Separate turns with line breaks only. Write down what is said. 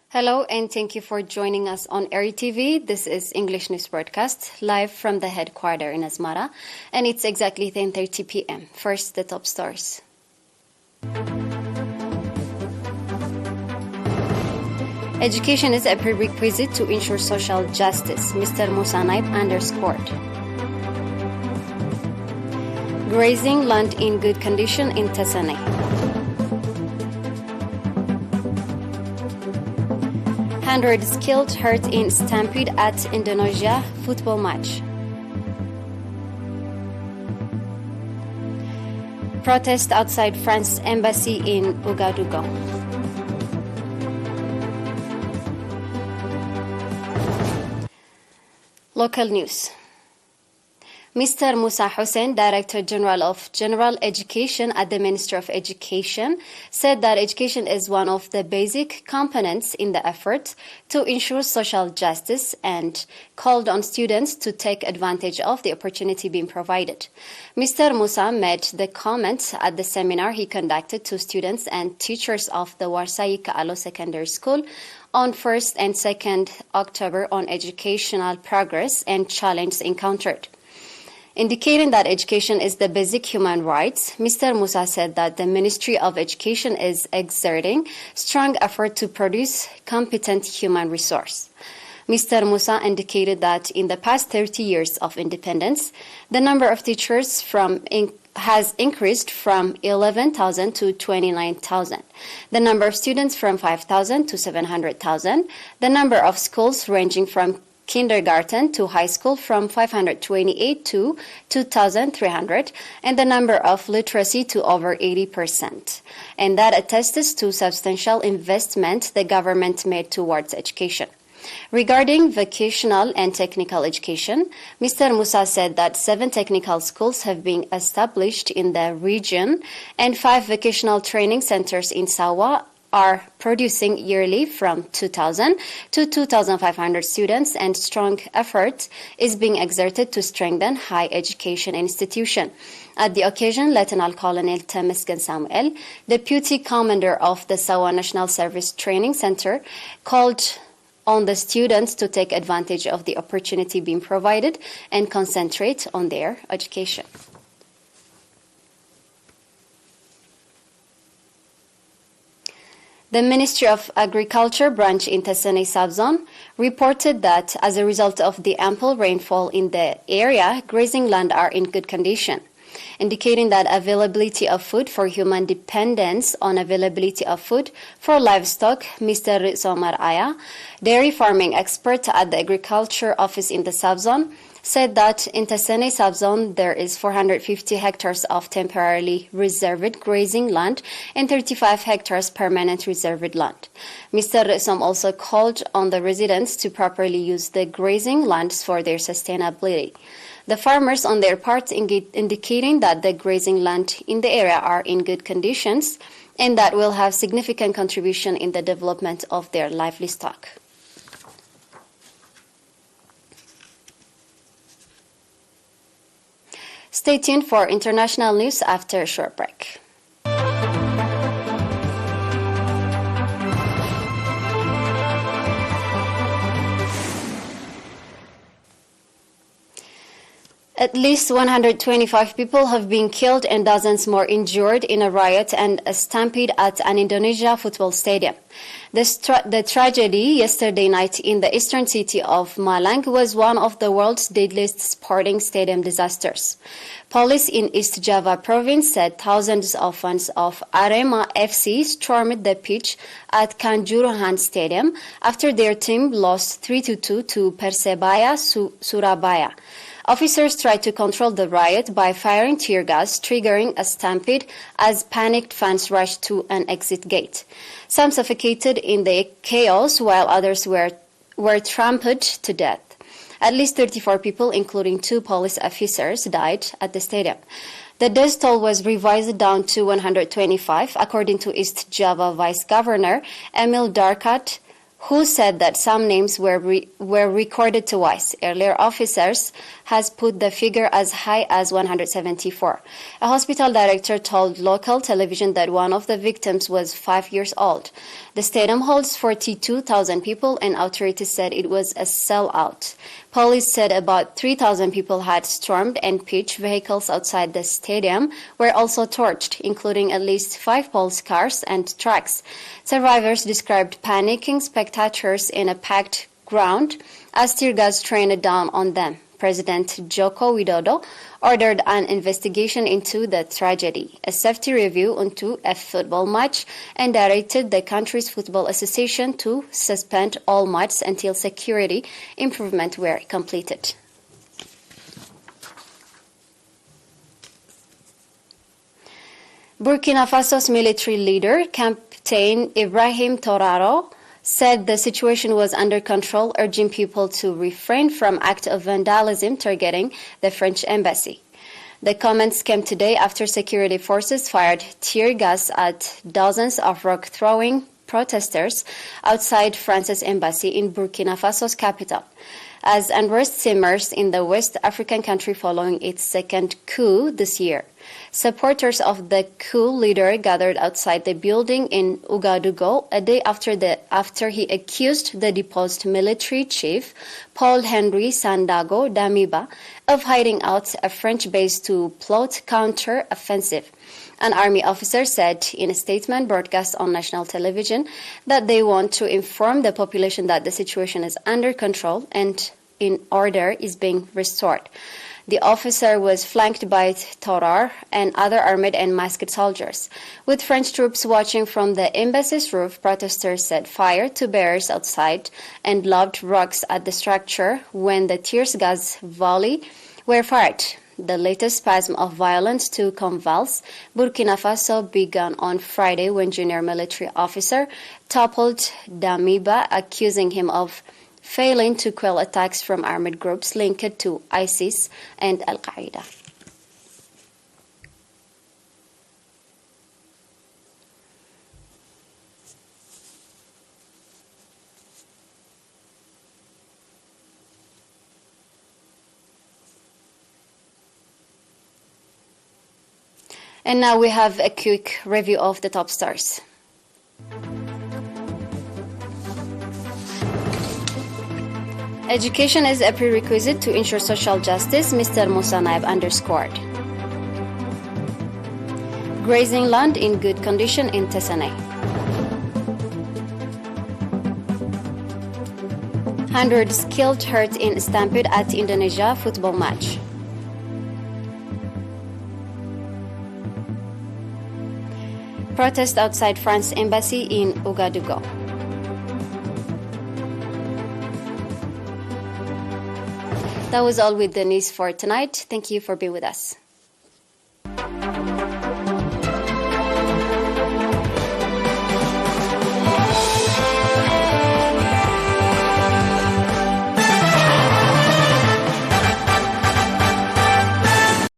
Hello and thank you for joining us on ERi-TV. This is English News Broadcast live from the headquarters in Asmara, and it's exactly 10:30 p.m. First, the top stories. Education is a prerequisite to ensure social justice, Mr. Musa Naib underscored. Grazing land in good condition in Tesane. Hundreds killed, hurt in stampede at Indonesia football match. Protest outside France embassy in Ouagadougou. Local news. Mr. Musa Hussein, Director General of General Education at the Ministry of Education, said that education is one of the basic components in the effort to ensure social justice and called on students to take advantage of the opportunity being provided. Mr. Musa made the comments at the seminar he conducted to students and teachers of the Warsai Kaalo Secondary School on 1st and 2nd October on educational progress and challenges encountered. Indicating that education is the basic human rights, Mr. Musa said that the Ministry of Education is exerting strong effort to produce competent human resource. Mr. Musa indicated that in the past 30 years of independence, the number of teachers has increased from 11,000 to 29,000, the number of students from 5,000 to 700,000, the number of schools ranging from kindergarten to high school from 528 to 2,300, and the number of literacy to over 80%. And that attests to substantial investment the government made towards education. Regarding vocational and technical education, Mr. Musa said that 7 technical schools have been established in the region and 5 vocational training centers in Sawa are producing yearly from 2,000 to 2,500 students, and strong effort is being exerted to strengthen higher education institutions. At the occasion, Lieutenant Colonel Temesgen Samuel, Deputy Commander of the Sawa National Service Training Center, called on the students to take advantage of the opportunity being provided and concentrate on their education. The Ministry of Agriculture branch in Tesane subzone reported that as a result of the ample rainfall in the area, grazing land are in good condition, indicating that availability of food for human dependence on availability of food for livestock. Mr. Somar Aya, dairy farming expert at the Agriculture Office in the subzone, said that in Tesane subzone there is 450 hectares of temporarily reserved grazing land and 35 hectares permanent reserved land. Mr. Resom also called on the residents to properly use the grazing lands for their sustainability. The farmers on their part indicating that the grazing land in the area are in good conditions and that will have significant contribution in the development of their livestock. Stay tuned for international news after a short break. At least 125 people have been killed and dozens more injured in a riot and a stampede at an Indonesia football stadium. The tragedy yesterday night in the eastern city of Malang was one of the world's deadliest sporting stadium disasters. Police in East Java province said thousands of fans of Arema FC stormed the pitch at Kanjuruhan Stadium after their team lost 3-2 to Persebaya Surabaya. Officers tried to control the riot by firing tear gas, triggering a stampede as panicked fans rushed to an exit gate. Some suffocated in the chaos, while others were trampled to death. At least 34 people, including 2 police officers, died at the stadium. The death toll was revised down to 125, according to East Java Vice Governor Emil Darkat, who said that some names were recorded twice. Earlier officers has put the figure as high as 174. A hospital director told local television that one of the victims was 5 years old. The stadium holds 42,000 people, and authorities said it was a sellout. Police said about 3,000 people had stormed, and pitched vehicles outside the stadium were also torched, including at least 5 police cars and trucks. Survivors described panicking spectators in a packed ground as tear gas rained down on them. President Joko Widodo ordered an investigation into the tragedy, a safety review into a football match, and directed the country's football association to suspend all matches until security improvements were completed. Burkina Faso's military leader, Captain Ibrahim said the situation was under control, urging people to refrain from acts of vandalism targeting the French embassy. The comments came today after security forces fired tear gas at dozens of rock-throwing protesters outside France's embassy in Burkina Faso's capital. As unrest simmers in the West African country following its second coup this year, supporters of the coup leader gathered outside the building in Ouagadougou a day after he accused the deposed military chief, Paul-Henri Sandaogo Damiba, of hiding out a French base to plot counter-offensive. An army officer said in a statement broadcast on national television that they want to inform the population that the situation is under control and order is being restored. The officer was flanked by Torar and other armed and masked soldiers. With French troops watching from the embassy's roof, protesters set fire to barriers outside and lobbed rocks at the structure when the tear gas volley were fired. The latest spasm of violence to convulse Burkina Faso began on Friday when junior military officer toppled Damiba, accusing him of failing to quell attacks from armed groups linked to ISIS and Al-Qaeda. And now we have a quick review of the top stars. Education is a prerequisite to ensure social justice, Mr. Musa Naib underscored. Grazing land in good condition in Tesane. 100 killed hurt in stampede at Indonesia football match. Protest outside France embassy in Ouagadougou. That was all with the news for tonight. Thank you for being with us.